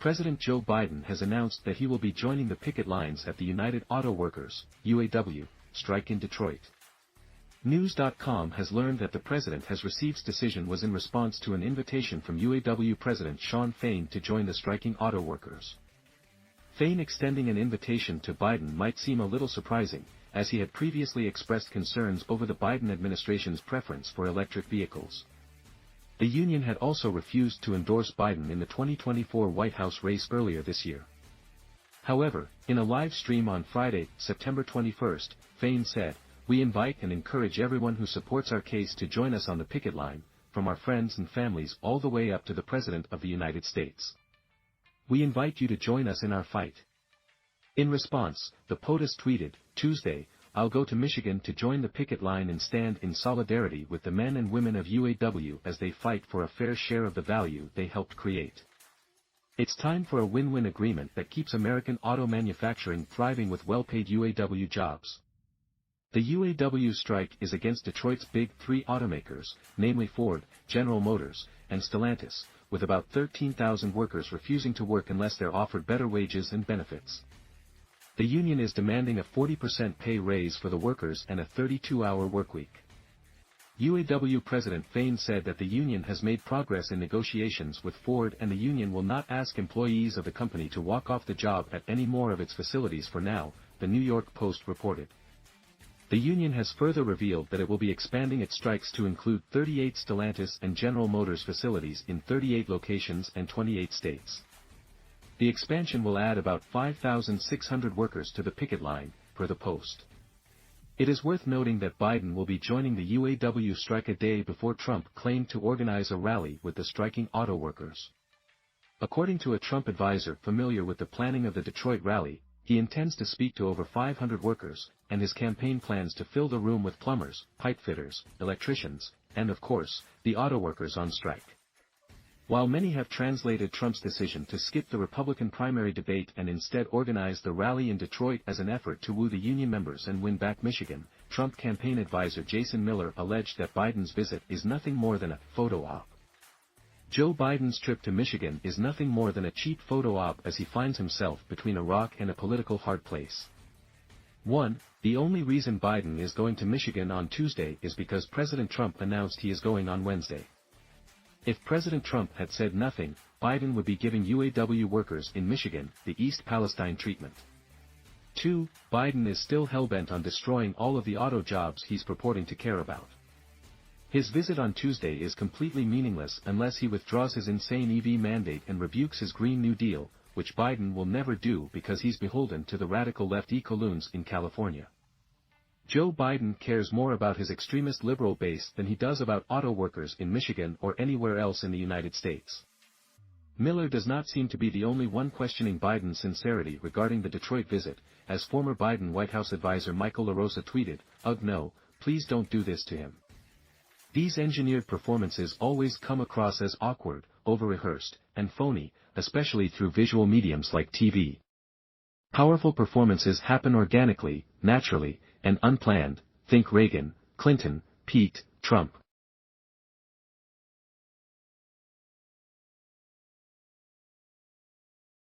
President Joe Biden has announced that he will be joining the picket lines at the United Auto Workers, UAW, strike in Detroit. News.com has learned that the president has received decision was in response to an invitation from UAW President Shawn Fain to join the striking auto workers. Fain extending an invitation to Biden might seem a little surprising, as he had previously expressed concerns over the Biden administration's preference for electric vehicles. The union had also refused to endorse Biden in the 2024 White House race earlier this year. However, in a live stream on Friday, September 21, Fain said, "We invite and encourage everyone who supports our case to join us on the picket line, from our friends and families all the way up to the President of the United States. We invite you to join us in our fight." In response, the POTUS tweeted, Tuesday, "I'll go to Michigan to join the picket line and stand in solidarity with the men and women of UAW as they fight for a fair share of the value they helped create. It's time for a win-win agreement that keeps American auto manufacturing thriving with well-paid UAW jobs." The UAW strike is against Detroit's big three automakers, namely Ford, General Motors, and Stellantis, with about 13,000 workers refusing to work unless they're offered better wages and benefits. The union is demanding a 40% pay raise for the workers and a 32-hour workweek. UAW President Fain said that the union has made progress in negotiations with Ford and the union will not ask employees of the company to walk off the job at any more of its facilities for now, the New York Post reported. The union has further revealed that it will be expanding its strikes to include 38 Stellantis and General Motors facilities in 38 locations and 28 states. The expansion will add about 5,600 workers to the picket line, per the Post. It is worth noting that Biden will be joining the UAW strike a day before Trump claimed to organize a rally with the striking auto workers. According to a Trump advisor familiar with the planning of the Detroit rally, he intends to speak to over 500 workers, and his campaign plans to fill the room with plumbers, pipe fitters, electricians, and of course, the auto workers on strike. While many have translated Trump's decision to skip the Republican primary debate and instead organize the rally in Detroit as an effort to woo the union members and win back Michigan, Trump campaign advisor Jason Miller alleged that Biden's visit is nothing more than a photo op. Joe Biden's trip to Michigan is nothing more than a cheap photo op as he finds himself between a rock and a political hard place. 1. The only reason Biden is going to Michigan on Tuesday is because President Trump announced he is going on Wednesday. If President Trump had said nothing, Biden would be giving UAW workers in Michigan the East Palestine treatment. 2. Biden is still hellbent on destroying all of the auto jobs he's purporting to care about. His visit on Tuesday is completely meaningless unless he withdraws his insane EV mandate and rebukes his Green New Deal, which Biden will never do because he's beholden to the radical left eco-loons in California. Joe Biden cares more about his extremist liberal base than he does about auto workers in Michigan or anywhere else in the United States. Miller does not seem to be the only one questioning Biden's sincerity regarding the Detroit visit, as former Biden White House advisor Michael LaRosa tweeted, "Ugh no, please don't do this to him. These engineered performances always come across as awkward, over-rehearsed, and phony, especially through visual mediums like TV. Powerful performances happen organically, naturally, and unplanned, think Reagan, Clinton, Pete, Trump,